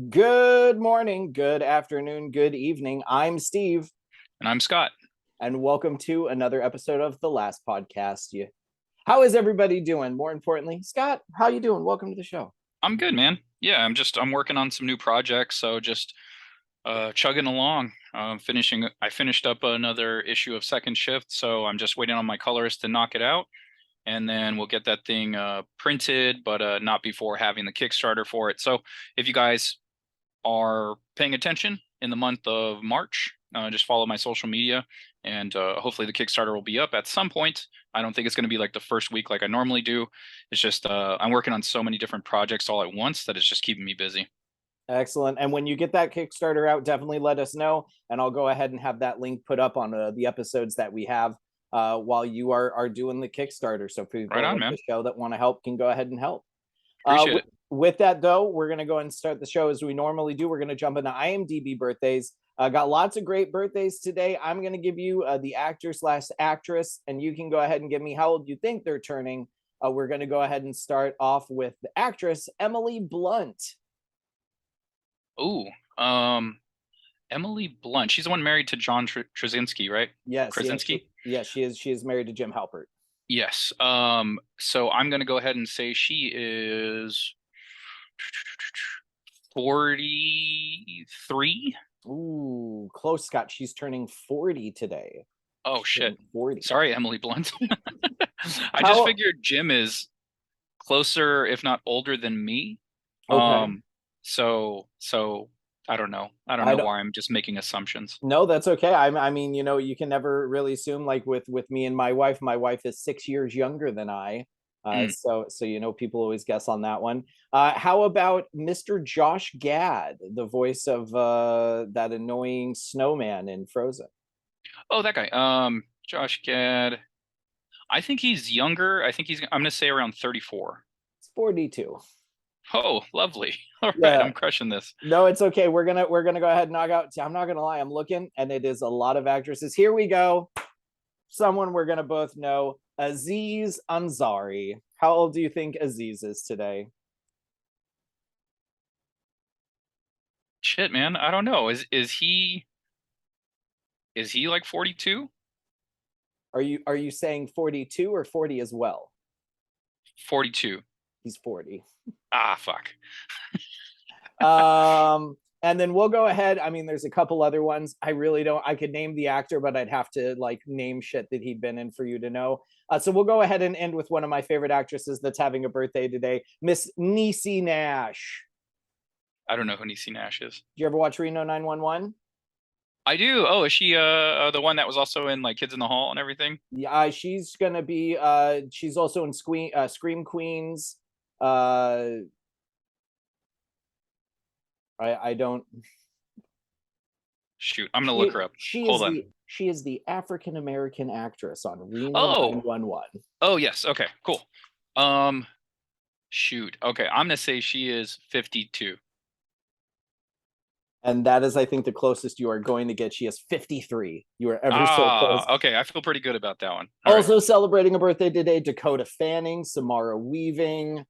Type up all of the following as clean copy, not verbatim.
Good morning, good afternoon, good evening. I'm Steve, And I'm Scott. and welcome to another episode of The Last Podcast. How is everybody doing? More importantly, Scott, how you doing? Welcome to the show. I'm good, man. Yeah, I'm working on some new projects, so just chugging along. I finished up another issue of Second Shift, so I'm just waiting on my colorist to knock it out, and then we'll get that thing printed, but not before having the Kickstarter for it. So if you guys are paying attention in the month of March, just follow my social media, and hopefully the Kickstarter will be up at some point. I don't think it's going to be like the first week like I normally do. It's just I'm working on so many different projects all at once that it's just keeping me busy. Excellent. And when you get that Kickstarter out, definitely let us know, and I'll go ahead and have that link put up on the episodes that we have while you are doing the Kickstarter. So Right people on, like man. the show that want to help can go ahead and help. Uh, Appreciate with, it. with that, though, we're going to go and start the show as we normally do. We're going to jump into IMDb birthdays. Got lots of great birthdays today. I'm going to give you the actor/actress, and you can go ahead and give me how old you think they're turning. We're going to go ahead and start off with the actress, Emily Blunt. Ooh, um, Emily Blunt. She's the one married to John Krasinski, right? Krasinski. Yes, she is. She is married to Jim Halpert. Yes. So I'm gonna go ahead and say she is 43. Ooh, close, Scott. She's turning 40 today. Oh She's shit. turning 40. Sorry, Emily Blunt. I just How? figured Jim is closer, if not older than me. Okay. So I don't know. I don't I know don't. why I'm just making assumptions. No, that's okay. I mean, you can never really assume. Like with me and my wife. My wife is 6 years younger than I. Mm. So people always guess on that one. How about Mr. Josh Gad, the voice of that annoying snowman in Frozen? Oh, that guy. Josh Gad. I think he's younger. I'm gonna say around 34. It's 42. Oh, lovely. All right, Yeah. I'm crushing this. No, it's okay. We're gonna go ahead and knock out. I'm not gonna lie. I'm looking, and it is a lot of actresses. Here we go. Someone we're gonna both know. Aziz Ansari. How old do you think Aziz is today? Shit, man. I don't know. Is he like 42? Are you saying 42 or 40 as well? 42. He's 40. Ah, fuck. And then we'll go ahead. I mean, there's a couple other ones. I really don't. I could name the actor, but I'd have to like name shit that he'd been in for you to know. So we'll go ahead and end with one of my favorite actresses that's having a birthday today, Miss Niecy Nash. I don't know who Niecy Nash is. Did you ever watch Reno 911? I do. Oh, is she the one that was also in like Kids in the Hall and everything? Yeah, she's gonna be. She's also in Scream Queens. Uh, I don't. Shoot, I'm gonna look her up. Hold on. She is the African American actress on Reno Oh, 911. oh yes. Okay, cool. Um, shoot. Okay, I'm gonna say she is 52. And that is, I think, the closest you are going to get. She is 53. You are ever so close. Ah, okay. I feel pretty good about that one. All right. Also celebrating a birthday today, Dakota Fanning, Samara Weaving, uh,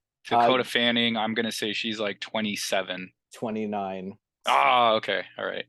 Dakota Fanning, I'm gonna say she's like 27. 29. Ah, okay. All right.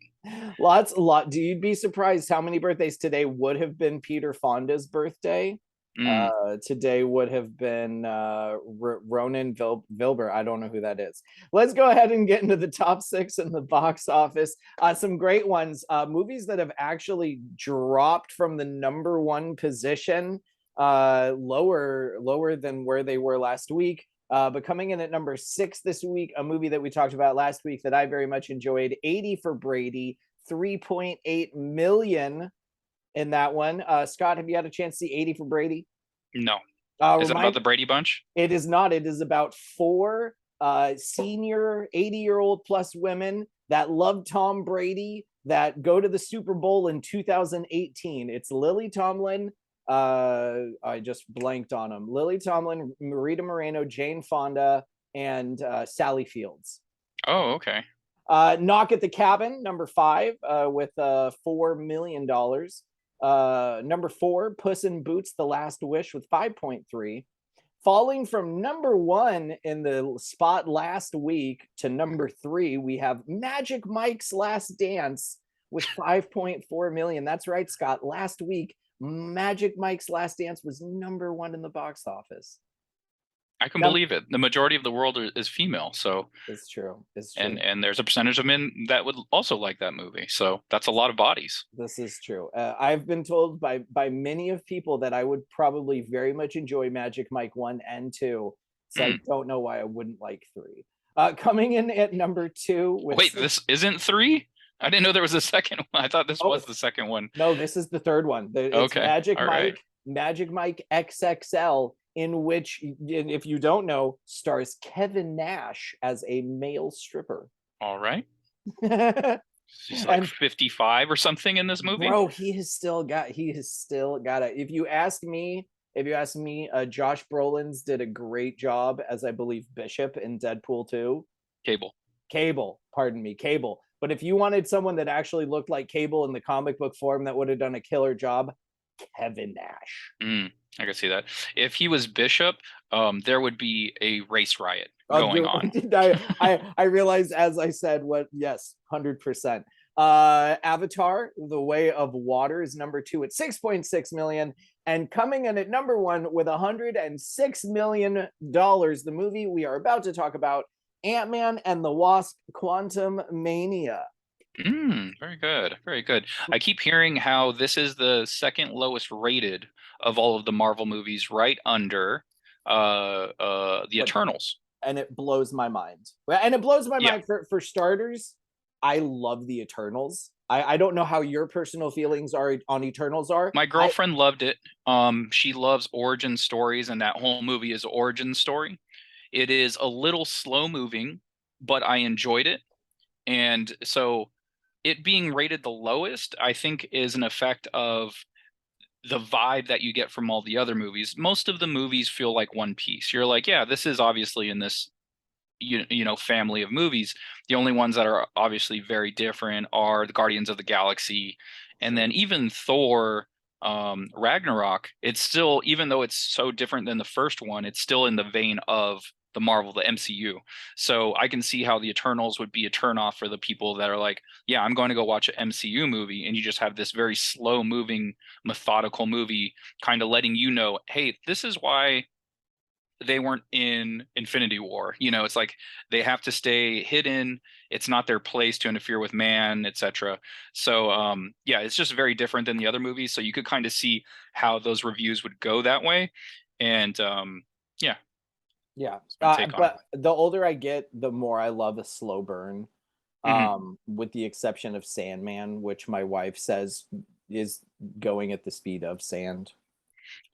Lots, a lot. Do you be surprised how many birthdays today would have been Peter Fonda's birthday? Mm. Today would have been Ronan Vilber. I don't know who that is. Let's go ahead and get into the top six in the box office. Some great ones. Movies that have actually dropped from the number one position, lower than where they were last week. But coming in at number six this week, a movie that we talked about last week that I very much enjoyed, 80 for Brady, 3.8 million in that one. Scott, have you had a chance to see 80 for Brady? No. Is it about Remind the Brady Bunch? It is not. It is about four senior 80-year-old plus women that love Tom Brady that go to the Super Bowl in 2018. It's Lily Tomlin. I just blanked on them. Lily Tomlin, Marita Moreno, Jane Fonda, and Sally Fields. Oh, okay. Knock at the Cabin, number five, with $4 million. Number four, Puss in Boots: The Last Wish with 5.3. Falling from number 1 in the spot last week to number 3, we have Magic Mike's Last Dance with 5.4 million. That's right, Scott. Last week, Magic Mike's Last Dance was number 1 in the box office. I can believe it. The majority of the world is female, so it's true. It's true. And there's a percentage of men that would also like that movie. So that's a lot of bodies. This is true. I've been told by many of people that I would probably very much enjoy Magic Mike 1 and 2. So I don't know why I wouldn't like 3. Coming in at number 2. Wait, this isn't 3? I didn't know there was a second one. I thought this was the second one. No, this is the third one. It's okay. Magic All Mike, right. Magic Mike XXL, in which, if you don't know, stars Kevin Nash as a male stripper. All right. He's like 55 or something in this movie. Bro, he has still got it. If you ask me, Josh Brolin's did a great job as, I believe, Bishop in Deadpool 2. Cable, pardon me, Cable. But if you wanted someone that actually looked like Cable in the comic book form that would have done a killer job, Kevin Nash. I can see that. If he was Bishop, there would be a race riot going on. I realized as I said yes, 100%. Avatar, The Way of Water is number 2 at 6.6 million. And coming in at number 1 with $106 million, the movie we are about to talk about, Ant-Man and the Wasp: Quantumania. Very good. Very good. I keep hearing how this is the second lowest rated of all of the Marvel movies, right under the Eternals. And it blows my mind. And it blows my mind for starters. I love the Eternals. I don't know how your personal feelings are on Eternals are. My girlfriend loved it. She loves origin stories, and that whole movie is origin story. It is a little slow moving, but I enjoyed it. And so it being rated the lowest, I think, is an effect of the vibe that you get from all the other movies. Most of the movies feel like one piece. You're like, yeah, this is obviously in this family of movies. The only ones that are obviously very different are the Guardians of the Galaxy, and then even Thor Ragnarok. It's still, even though it's so different than the first one, it's still in the vein of the Marvel, the MCU. So I can see how the Eternals would be a turnoff for the people that are like, yeah, I'm going to go watch an MCU movie, and you just have this very slow moving, methodical movie kind of letting you know, hey, this is why they weren't in Infinity War. It's like they have to stay hidden. It's not their place to interfere with man, etc. So it's just very different than the other movies. So you could kind of see how those reviews would go that way. And but the older I get, the more I love a slow burn. With the exception of Sandman, which my wife says is going at the speed of sand.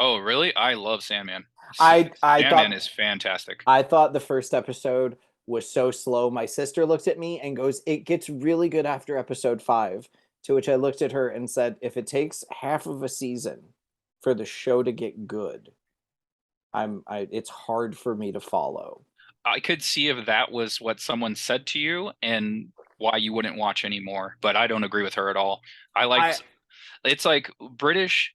Oh, really? I love Sandman. Sandman is fantastic. I thought the first episode was so slow. My sister looks at me and goes, "It gets really good after episode 5." To which I looked at her and said, "If it takes half of a season for the show to get good, it's hard for me to follow." I could see if that was what someone said to you and why you wouldn't watch anymore, but I don't agree with her at all. It's like British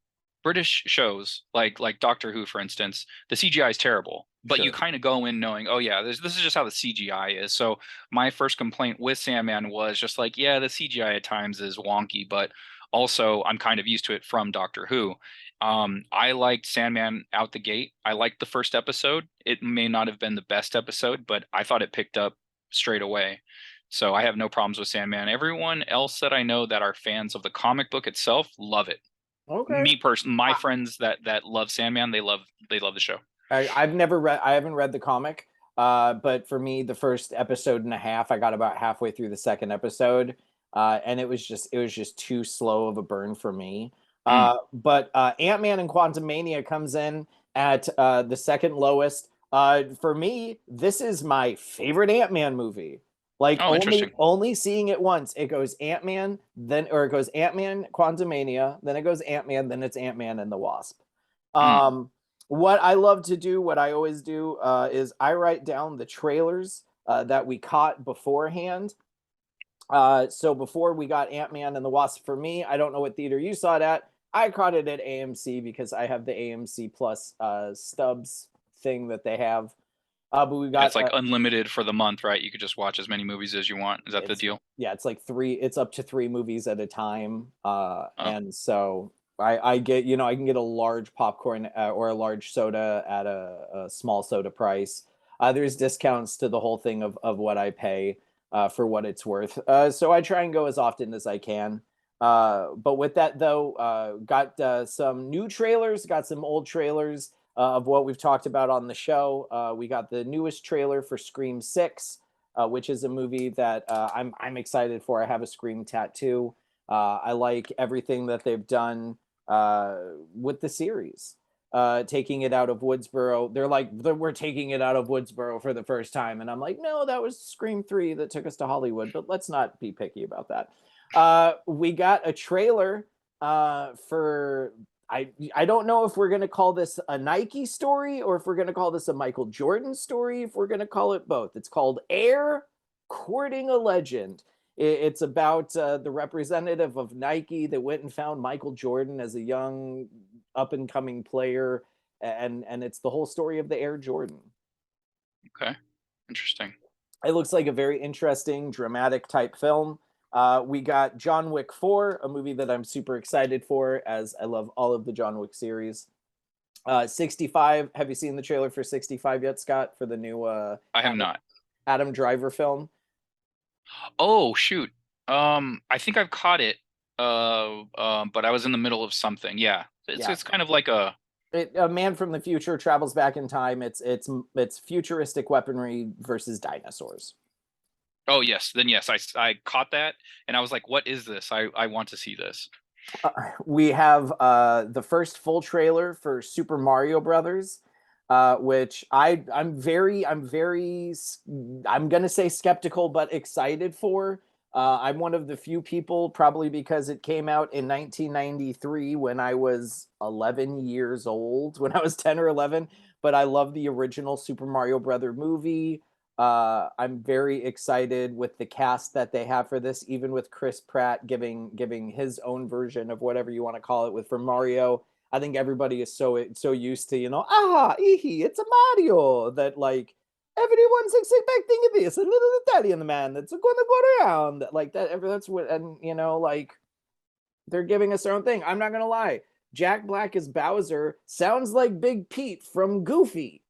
shows like Doctor Who, for instance. The CGI is terrible, but you kind of go in knowing, oh yeah, this is just how the CGI is. So my first complaint with Sandman was just like, yeah, the CGI at times is wonky, but also I'm kind of used to it from Doctor Who. I liked Sandman out the gate. I liked the first episode. It may not have been the best episode, but I thought it picked up straight away. So I have no problems with Sandman. Everyone else that I know that are fans of the comic book itself love it. Okay. Me personally, my friends that love Sandman, they love the show. I haven't read the comic, but for me, the first episode and a half, I got about halfway through the second episode, and it was just too slow of a burn for me. But Ant-Man and Quantumania comes in at the second lowest. For me, this is my favorite Ant-Man movie. Like only seeing it once, it goes Ant-Man, it goes Ant-Man, Quantumania, then it goes Ant-Man, then it's Ant-Man and the Wasp. What I love to do, what I always do, is I write down the trailers that we caught beforehand. So before we got Ant-Man and the Wasp, for me, I don't know what theater you saw it at. I caught it at AMC because I have the AMC Plus stubs thing that they have. But we And it's got like unlimited for the month, right? You could just watch as many movies as you want. Is that the it's deal? yeah, it's like it's up to 3 movies at a time. Oh, And so I get, I can get a large popcorn or a large soda at a small soda price. There's discounts to the whole thing of what I pay for what it's worth. So I try and go as often as I can. But with that though, got some new trailers, got some old trailers of what we've talked about on the show. We got the newest trailer for Scream 6, which is a movie that I'm excited for. I have a Scream tattoo. I like everything that they've done with the series. Taking it out of Woodsboro. They're like, we're taking it out of Woodsboro for the first time. And I'm like, no, that was Scream 3 that took us to Hollywood, but let's not be picky about that. We got a trailer for I don't know if we're going to call this a Nike story or if we're going to call this a Michael Jordan story, if we're going to call it both. It's called Air Courting a Legend. It's about the representative of Nike that went and found Michael Jordan as a young up and coming player, and it's the whole story of the Air Jordan. okay. Interesting. It looks like a very interesting, dramatic type film. We got John Wick 4, a movie that I'm super excited for, as I love all of the John Wick series. 65. Have you seen the trailer for 65 yet, Scott, for the new I have not. Adam Driver film? Oh, shoot. I think I've caught it. But I was in the middle of something. Yeah. Yeah. It's kind of like a A man from the future travels back in time. It's futuristic weaponry versus dinosaurs. oh yes, then yes, I caught that and I was like, what is this? I want to see this. We have the first full trailer for Super Mario Brothers, which I'm gonna say skeptical but excited for. I'm one of the few people, probably because it came out in 1993 when I was 11 years old, when I was 10 or 11. But I love the original Super Mario Brother movie. I'm very excited with the cast that they have for this, even with Chris Pratt giving his own version of whatever you want to call it. With for Mario, I think everybody is so used to it's a Mario, that like everyone's expecting this, a little Italian man that's gonna go around like that. That's what, and like they're giving us their own thing. I'm not gonna lie, Jack Black as Bowser sounds like Big Pete from Goofy.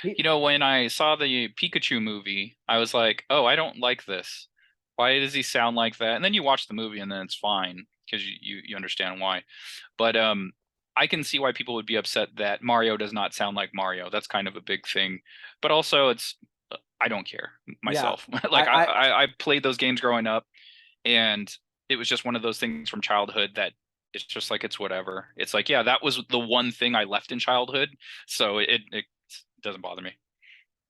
You know, when I saw the Pikachu movie, I was like, oh, I don't like this. Why does he sound like that? And then you watch the movie and then it's fine because you understand why. But I can see why people would be upset that Mario does not sound like Mario. That's kind of a big thing. But also it's I don't care Yeah, myself. Like I played those games growing up and it was just one of those things from childhood that it's just like it's whatever. It's like, yeah, that was the one thing I left in childhood. So it doesn't bother me.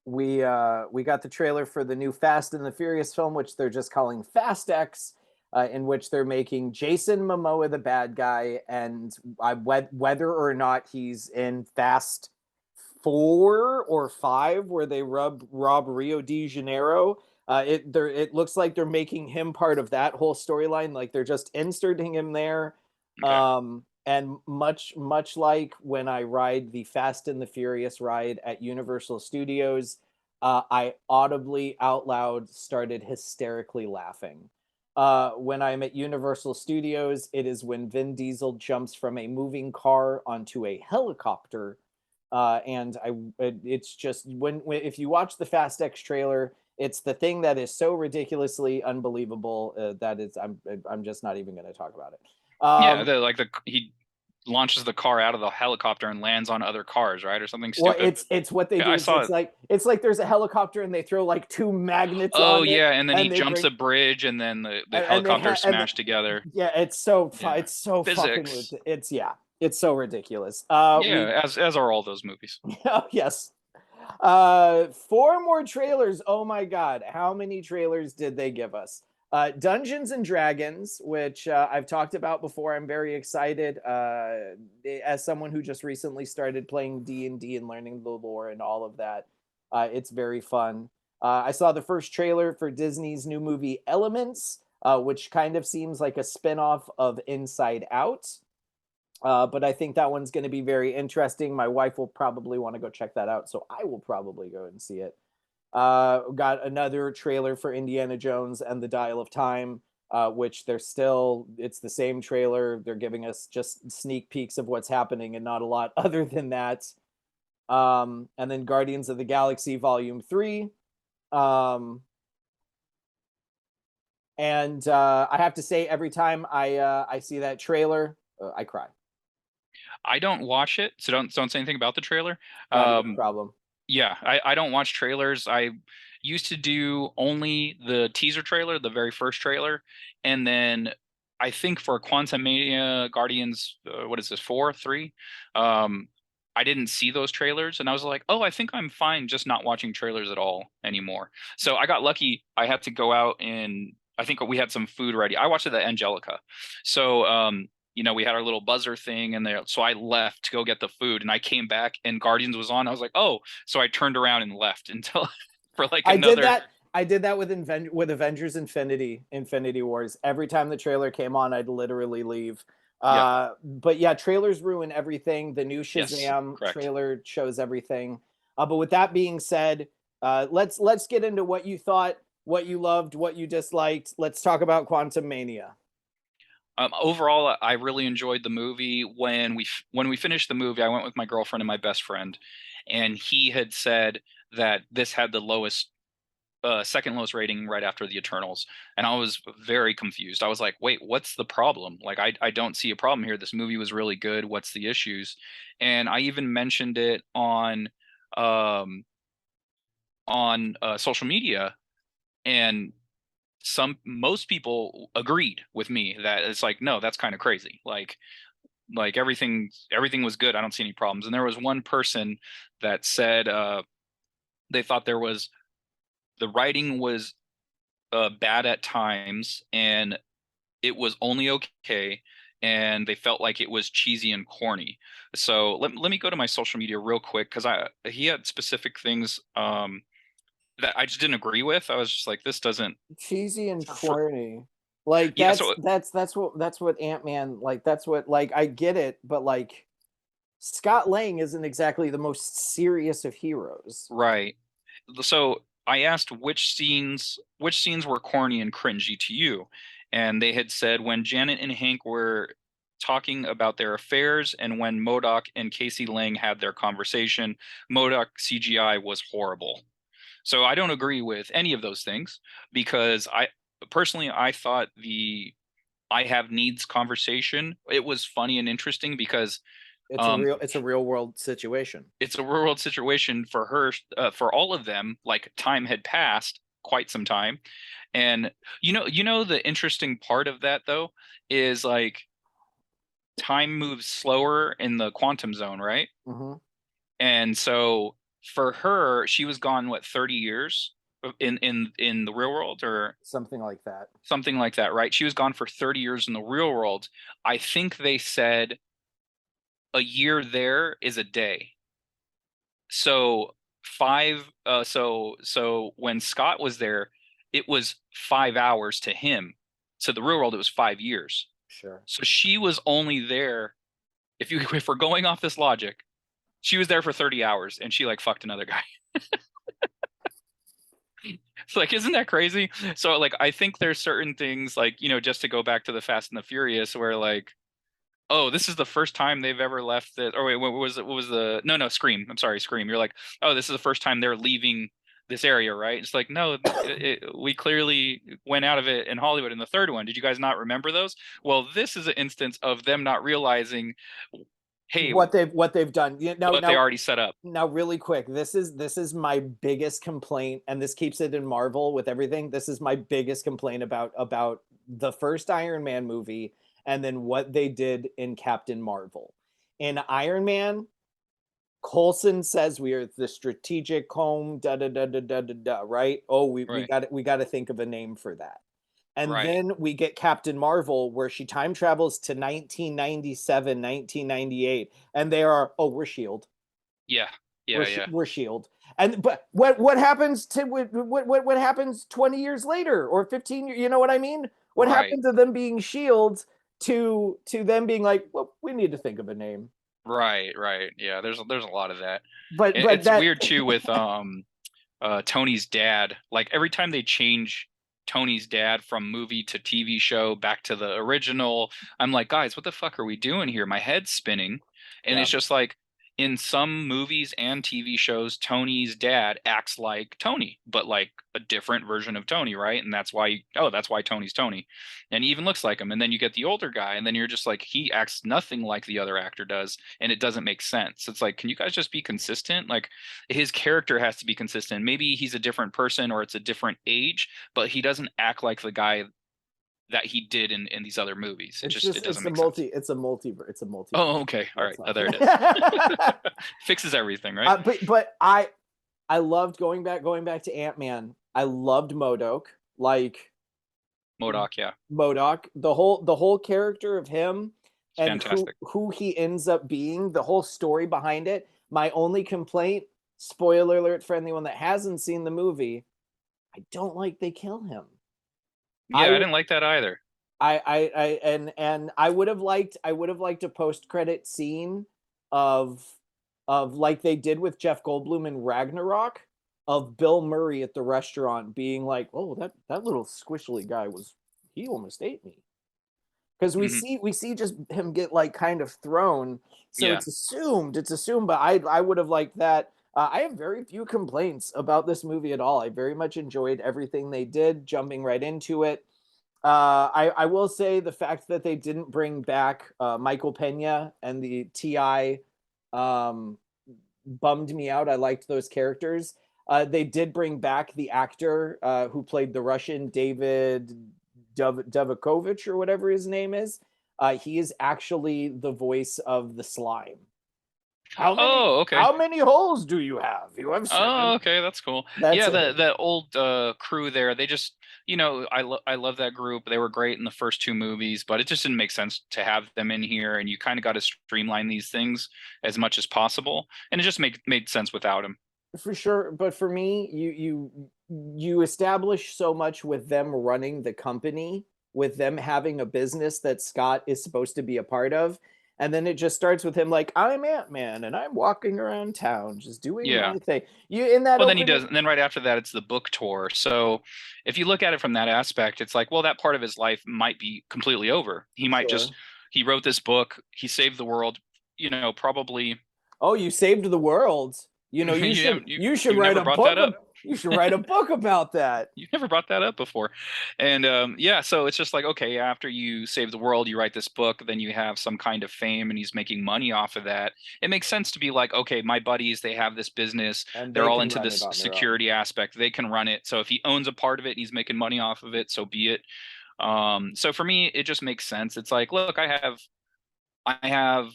we got the trailer for the new Fast and the Furious film, which they're just calling Fast X, in which they're making Jason Momoa the bad guy, and whether or not he's in Fast 4 or 5, where they rob Rio de Janeiro. It looks like they're making him part of that whole storyline. Like they're just inserting him there. Okay. And much like when I ride the Fast and the Furious ride at Universal Studios, I audibly out loud started hysterically laughing. When I'm at Universal Studios, it is when Vin Diesel jumps from a moving car onto a helicopter. And it's just when if you watch the Fast X trailer, it's the thing that is so ridiculously unbelievable that I'm just not even going to talk about it. Yeah, he launches the car out of the helicopter and lands on other cars, right? Or something Well, stupid. it's what they Yeah, do I is saw it. it's like there's a helicopter and they throw like two magnets Oh on it yeah, and then he and they jumps bring a bridge and then the and they helicopter have and smashed together. yeah, Yeah. it's so Physics. it's yeah, it's so ridiculous. We Yeah, as are all those movies. oh yes. 4 more trailers. Oh my god, how many trailers did they give us? Dungeons and Dragons, which I've talked about before. I'm very excited as someone who just recently started playing D&D and learning the lore and all of that. It's very fun. I saw the first trailer for Disney's new movie Elements, which kind of seems like a spin-off of Inside Out. But I think that one's going to be very interesting. My wife will probably want to go check that out, so I will probably go and see it. Got another trailer for Indiana Jones and the Dial of Time, which it's the same trailer. They're giving us just sneak peeks of what's happening and not a lot other than that. And then Guardians of the Galaxy Volume 3. And I have to say, every time I see that trailer, I cry. I don't watch it, so don't say anything about the trailer. Not even a problem. Yeah, I don't watch trailers. I used to do only the teaser trailer, the very first trailer, and then I think for Quantumania Guardians, what is this, 4, 3? I didn't see those trailers, and I was like, oh, I think I'm fine just not watching trailers at all anymore. So I got lucky. I had to go out and I think we had some food ready. I watched it at Angelica, so we had our little buzzer thing in there. So I left to go get the food and I came back and Guardians was on. I was like, oh, so I turned around and left until for like another. I did that with Avengers Infinity Wars. Every time the trailer came on, I'd literally leave. But yeah, trailers ruin everything. The new Shazam trailer shows everything. But with that being said, let's get into what you thought, what you loved, what you disliked. Let's talk about Quantumania. Overall, I really enjoyed the movie. When we finished the movie, I went with my girlfriend and my best friend, and he had said that this had the lowest, second lowest rating right after the Eternals, and I was very confused. I was like, "Wait, what's the problem? Like, I don't see a problem here. This movie was really good. What's the issues?" And I even mentioned it um, on social media, and most people agreed with me that it's like, no, that's kind of crazy. Like everything was good. I don't see any problems. And there was one person that said they thought the writing was bad at times and it was only okay, and they felt like it was cheesy and corny. So let me go to my social media real quick because he had specific things that I just didn't agree with. I was just like, this doesn't cheesy and corny. Like yeah, that's what Ant-Man, like that's what, like, I get it, but like Scott Lang isn't exactly the most serious of heroes. right. So I asked which scenes were corny and cringy to you, and they had said when Janet and Hank were talking about their affairs and when MODOK and Casey Lang had their conversation. MODOK CGI was horrible. So I don't agree with any of those things because I thought the I have needs conversation, it was funny and interesting because it's a real world situation. It's a real world situation for her, for all of them. Like, time had passed quite some time, and the interesting part of that though is like time moves slower in the quantum zone, right? Mm-hmm. And so for her, she was gone, what, 30 years in the real world, or something like that. Something like that, right? She was gone for 30 years in the real world. I think they said a year there is a day. So so when Scott was there, it was 5 hours to him. To the real world, it was 5 years. Sure. So she was only there, if we're going off this logic, she was there for 30 hours and she like fucked another guy. It's like, isn't that crazy? So like, I think there's certain things like, just to go back to the Fast and the Furious, where like, oh, this is the first time they've ever left it. Or wait, what was it? What was the no Scream? I'm sorry, Scream. You're like, oh, this is the first time they're leaving this area, right? It's like, no, we clearly went out of it in Hollywood in the third one. Did you guys not remember those? Well, this is an instance of them not realizing, hey, what they've done. What they already set up. Now, really quick, this is my biggest complaint, and this keeps it in Marvel with everything. This is my biggest complaint about the first Iron Man movie, and then what they did in Captain Marvel. In Iron Man, Coulson says we are the strategic home, right? Oh, we got to think of a name for that. And then we get Captain Marvel, where she time travels to 1997, 1998, and they are, oh, we're S.H.I.E.L.D. Yeah. We're S.H.I.E.L.D. And but what happens to what happens 20 years later or 15 years? You know what I mean? What happened to them being S.H.I.E.L.D.? to them being like, well, we need to think of a name. Right, right. Yeah, there's a lot of that. But It's that weird too with Tony's dad. Like every time they change Tony's dad from movie to TV show back to the original, I'm like, guys, what the fuck are we doing here? My head's spinning. And yeah, it's just like in some movies and TV shows, Tony's dad acts like Tony, but like a different version of Tony, right? And that's why, oh, that's why Tony's Tony. And he even looks like him. And then you get the older guy, and then you're just like, he acts nothing like the other actor does, and it doesn't make sense. It's like, can you guys just be consistent? Like his character has to be consistent. Maybe he's a different person or it's a different age, but he doesn't act like the guy that he did in these other movies. It it's just just it doesn't make sense. it's a multiverse. Oh, okay. All right. That's Oh, all. there it is. Fixes everything, right? But I loved going back to Ant-Man. I loved MODOK. Like MODOK, yeah. MODOK, the whole character of him It's and fantastic. who he ends up being, the whole story behind it. My only complaint, spoiler alert for anyone that hasn't seen the movie, I don't like they kill him. Yeah, I didn't like that either. And I would have liked a post credit scene of like they did with Jeff Goldblum in Ragnarok, of Bill Murray at the restaurant being like, "Oh, that little squishly guy he almost ate me." Because Hmm. we see just him get like kind of thrown, so Yeah. it's assumed. But I would have liked that. I have very few complaints about this movie at all. I very much enjoyed everything they did, jumping right into it. I will say the fact that they didn't bring back Michael Pena and the TI um, bummed me out. I liked those characters. They did bring back the actor who played the Russian, David Devakovich or whatever his name is. He is actually the voice of the slime. Oh, okay. How many holes do you have? You have Oh, seven. okay, that's cool. That's Yeah, it. the old crew there, they just, I love that group. They were great in the first two movies, but it just didn't make sense to have them in here, and you kind of got to streamline these things as much as possible, and it just made sense without him. For sure, but for me, you establish so much with them running the company, with them having a business that Scott is supposed to be a part of, and then it just starts with him like, I'm Ant-Man and I'm walking around town just doing Yeah. my thing. You in that Well, then he does, opening. and then right after that, it's the book tour. So if you look at it from that aspect, it's like, well, that part of his life might be completely over. He might just, Sure. he wrote this book, he saved the world, probably. Oh, you saved the world. You know, you should you should You've write never a brought that book. up. You should write a book about that. You've never brought that up before. And yeah, so it's just like, okay, after you save the world, you write this book, then you have some kind of fame and he's making money off of that. It makes sense to be like, okay, my buddies, they have this business. And They're they all can into run it this on their own. security aspect. They can run it. So if he owns a part of it and he's making money off of it, so be it. So for me, it just makes sense. It's like, look, I have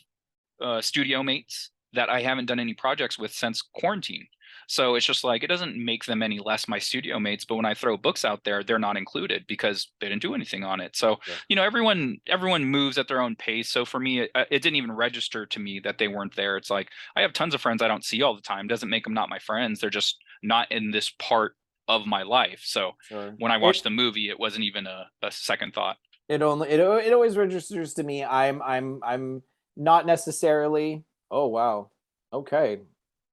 studio mates that I haven't done any projects with since quarantine. So it's just like it doesn't make them any less my studio mates, but when I throw books out there, they're not included because they didn't do anything on it. So, Sure. everyone moves at their own pace. So for me, it didn't even register to me that they weren't there. It's like I have tons of friends I don't see all the time. Doesn't make them not my friends. They're just not in this part of my life. So Sure. when I watched the movie, it wasn't even a second thought. It always registers to me. I'm not necessarily. Oh wow. Okay,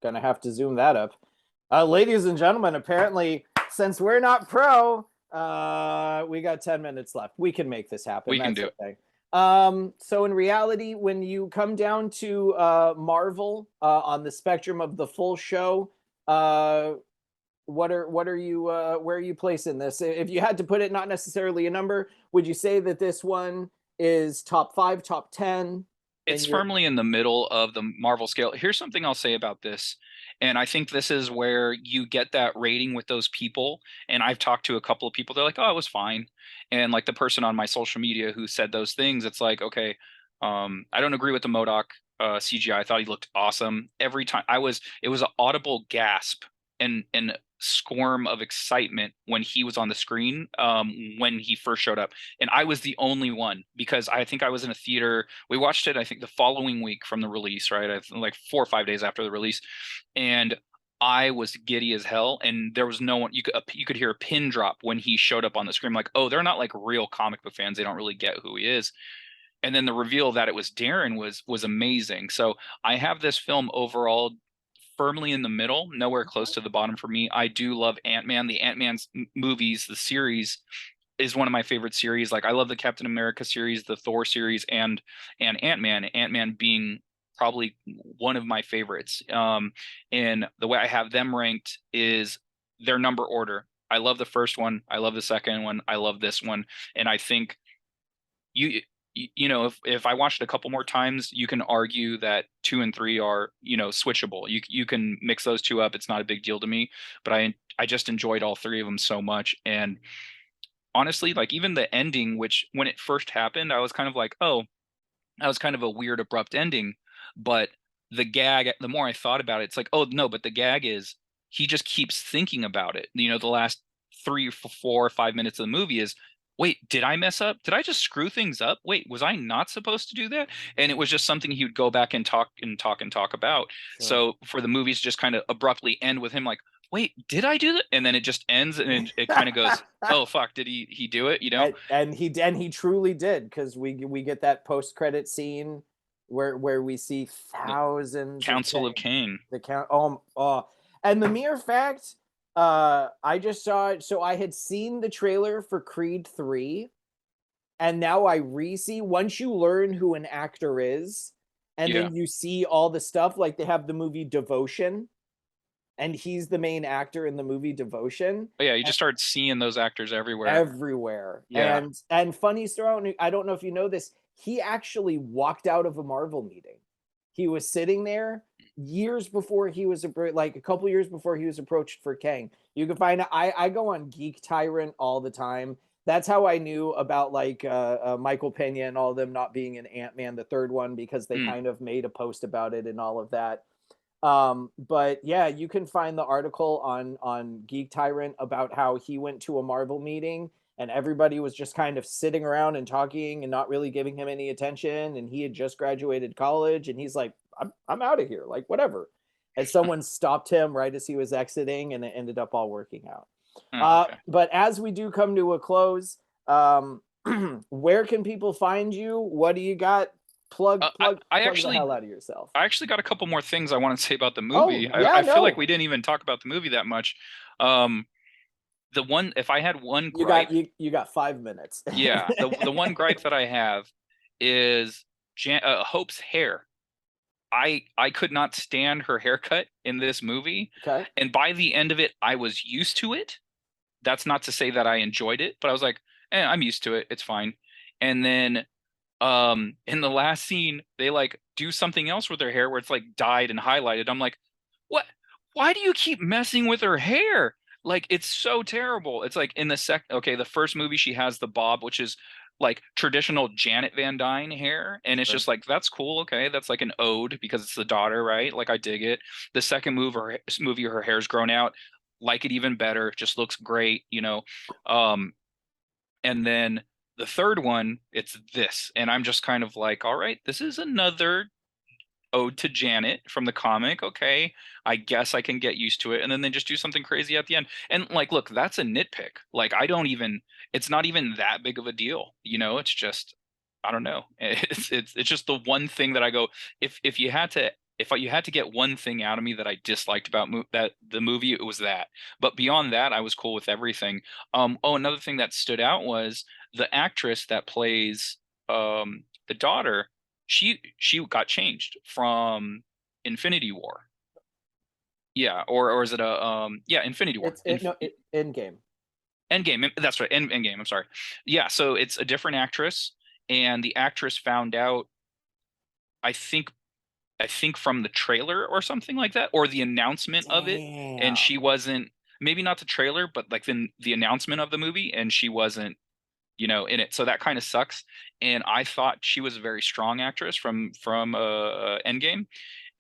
gonna have to zoom that up. Ladies and gentlemen, apparently, since we're not pro, we got 10 minutes left. We can make this happen. We can That's do it. okay. So in reality, when you come down to Marvel on the spectrum of the full show, what are you where are you placing this? If you had to put it, not necessarily a number, would you say that this one is top 5, top 10 in It's your firmly in the middle of the Marvel scale. Here's something I'll say about this. And I think this is where you get that rating with those people. And I've talked to a couple of people, they're like, oh, it was fine. And like the person on my social media who said those things, it's like, okay, I don't agree with the MODOK CGI. I thought he looked awesome. Every time it was an audible gasp and squirm of excitement when he was on the screen when he first showed up. And I was the only one because I think I was in a theater. We watched it, I think, the following week from the release, right? Like 4 or 5 days after the release. And I was giddy as hell, and there was no one. You could hear a pin drop when he showed up on the screen. Like, oh, they're not like real comic book fans. They don't really get who he is. and then the reveal that it was Darren was amazing. So I have this film overall firmly in the middle, nowhere close to the bottom for me. I do love Ant-Man. The Ant-Man's movies, the series is one of my favorite series. Like I love the Captain America series, the Thor series, and Ant-Man. Ant-Man being probably one of my favorites. And the way I have them ranked is their number order. I love the first one. I love the second one. I love this one. And I think you know, if I watched it a couple more times, you can argue that 2 and 3 are, you know, switchable. You can mix those two up. It's not a big deal to me, but I just enjoyed all three of them so much. And honestly, like even the ending, which when it first happened, I was kind of like, oh, that was kind of a weird abrupt ending. But the gag, the more I thought about it, it's like, oh no, but the gag is he just keeps thinking about it. You know, the last 3, 4, 5 minutes of the movie is, wait, did I mess up? Did I just screw things up? Wait, was I not supposed to do that? And it was just something he would go back and talk and talk and talk about. Sure. So for the movies just kind of abruptly end with him like, wait, did I do that? And then it just ends and it kind of goes, oh fuck, did he do it? You know? And he truly did, because we get that post credit scene where we see The thousands of Council of Kane. the count. And the mere fact, I just saw it. So I had seen the trailer for Creed 3, and now I re-see. Once you learn who an actor is, and Yeah. then you see all the stuff, like they have the movie Devotion, and he's the main actor in the movie Devotion. But yeah, you just start seeing those actors everywhere. Everywhere. Yeah. And funny story, I don't know if you know this, he actually walked out of a Marvel meeting. He was sitting there years before he was like a couple years before he was approached for Kang. You can find I go on Geek Tyrant all the time. That's how I knew about like Michael Pena and all of them not being in Ant-Man the third one, because they kind of made a post about it and all of that. But yeah, you can find the article on Geek Tyrant about how he went to a Marvel meeting and everybody was just kind of sitting around and talking and not really giving him any attention, and he had just graduated college and he's like, I'm out of here, like whatever. And someone stopped him right as he was exiting, and it ended up all working out. Oh, okay. But as we do come to a close, where can people find you? What do you got? Plug I the actually hell out of yourself. I actually got a couple more things I want to say about the Oh movie. yeah, I feel like no. we didn't even talk about the movie that much. The one, if I had one You gripe, got you got 5 minutes. yeah, the one gripe that I have is Hope's hair. I could not stand her haircut in this movie, Okay. and by the end of it, I was used to it. That's not to say that I enjoyed it, but I was like, I'm used to it. It's fine. And then in the last scene, they like do something else with their hair where it's like dyed and highlighted. I'm like, what? Why do you keep messing with her hair? Like it's so terrible. It's like in the first movie she has the bob, which is like traditional Janet Van Dyne hair, and it's Sure. just like that's cool. Okay, that's like an ode because it's the daughter, right? Like I dig it. The second movie, her hair's grown out, like it even better. Just looks great, you know. And then the third one, it's this, and I'm just kind of like, all right, this is another ode to Janet from the comic. Okay, I guess I can get used to it. And then they just do something crazy at the end. And like, look, that's a nitpick. Like, I don't even. It's not even that big of a deal. You know, it's just, I don't know. It's just the one thing that I go. If you had to get one thing out of me that I disliked about that the movie, it was that. But beyond that, I was cool with everything. Oh, another thing that stood out was the actress that plays the daughter. She got changed from Infinity War. Yeah, or is it a yeah, Infinity War. In game. Endgame. That's right. Endgame. I'm sorry. Yeah, so it's a different actress, and the actress found out. I think I think from the trailer or something like that, or the announcement of it, and Damn. she wasn't, maybe not the trailer, but like the announcement of the movie, and she wasn't, you know, in it. So that kind of sucks. And I thought she was a very strong actress from Endgame,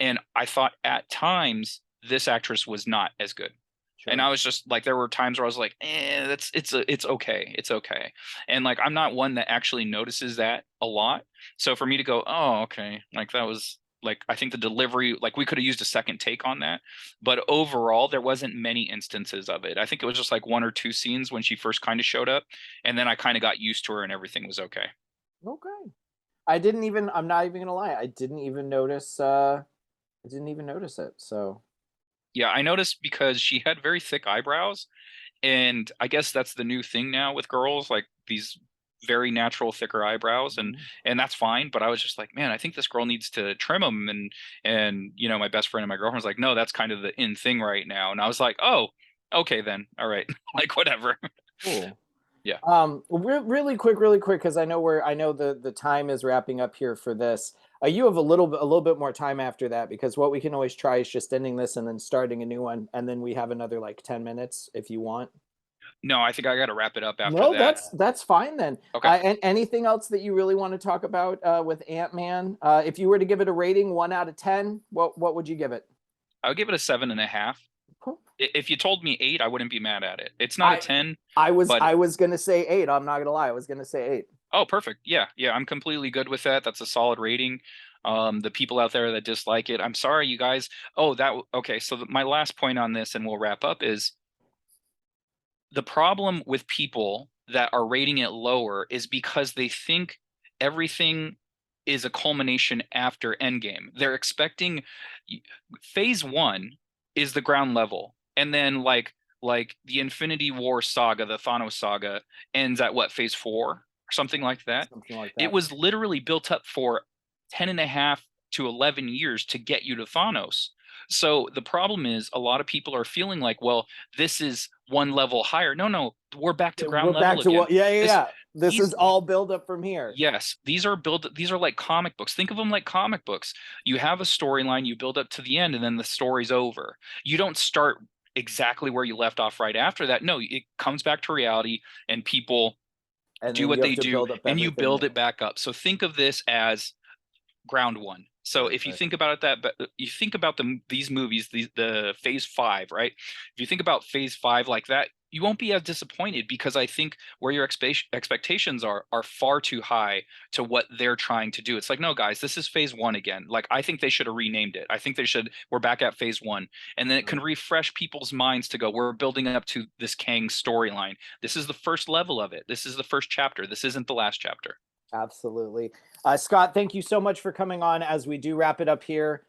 and I thought at times this actress was not as good. Sure. And I was just like, there were times where I was like, it's okay, it's okay. And like, I'm not one that actually notices that a lot. So for me to go, oh, okay, like that was like, I think the delivery, like we could have used a second take on that. But overall, there wasn't many instances of it. I think it was just like one or two scenes when she first kind of showed up, and then I kind of got used to her and everything was okay. Okay. I didn't even. I'm not even gonna lie. I didn't even notice. I didn't even notice it. So Yeah, I noticed because she had very thick eyebrows, and I guess that's the new thing now with girls, like these very natural thicker eyebrows, and that's fine. But I was just like, man, I think this girl needs to trim them, and you know, my best friend and my girlfriend was like, no, that's kind of the in thing right now, and I was like, oh, okay then, all right, like whatever. cool. Yeah. Really quick, because I know the time is wrapping up here for this. You have a little bit more time after that, because what we can always try is just ending this and then starting a new one, and then we have another like 10 minutes if you want. No, I think I got to wrap it up after No, that. that's fine then. Okay. And anything else that you really want to talk about with Ant-Man? If you were to give it a rating, 1 out of 10, what would you give it? I would give it a 7.5. Cool. If you told me 8, I wouldn't be mad at it. It's not a I 10, but I was gonna say 8. I'm not gonna lie. I was gonna say 8. oh, perfect. Yeah, yeah, I'm completely good with that. That's a solid rating. The people out there that dislike it, I'm sorry, you guys. Oh, okay. So my last point on this, and we'll wrap up, is the problem with people that are rating it lower is because they think everything is a culmination after Endgame. They're expecting phase one is the ground level, and then like the Infinity War saga, the Thanos saga, ends at what, phase four or something like that. Something like It that. was literally built up for 10.5 to 11 years to get you to Thanos. So the problem is a lot of people are feeling like, well, this is one level higher. No, no, we're back to We're ground back level to again. what? Yeah, yeah, This yeah. This these is all build up from here. Yes, these are like comic books. Think of them like comic books. You have a storyline, you build up to the end, and then the story's over. You don't start exactly where you left off right after that. No, it comes back to reality, and people And do then what you have they to do, build up and you everything build it new. back up. So think of this as ground one. So if you Perfect. think about it, but you think about these movies, the phase five, right? If you think about phase five like that, you won't be as disappointed, because I think where your expectations are far too high to what they're trying to do. It's like, no, guys, this is phase one again. Like, I think they should have renamed it. I think we're back at phase one. And then it can refresh people's minds to go, we're building up to this Kang storyline. This is the first level of it. This is the first chapter. This isn't the last chapter. Absolutely. Scott, thank you so much for coming on as we do wrap it up here.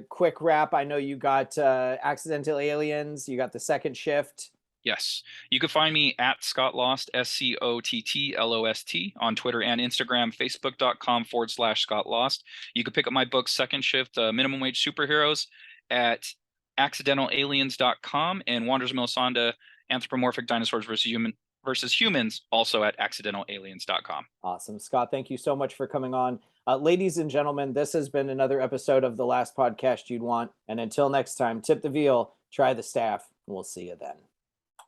Quick wrap. I know you got Accidental Aliens, you got the second shift. Yes. You can find me at Scott Lost, SCOTTLOST, on Twitter and Instagram, facebook.com/Scott Lost. You can pick up my book, Second Shift, Minimum Wage Superheroes, at accidentalaliens.com, and Wanders Melisande, Anthropomorphic Dinosaurs versus Humans, also at accidentalaliens.com. Awesome. Scott, thank you so much for coming on. Ladies and gentlemen, this has been another episode of The Last Podcast You'd Want. And until next time, tip the veal, try the staff, and we'll see you then.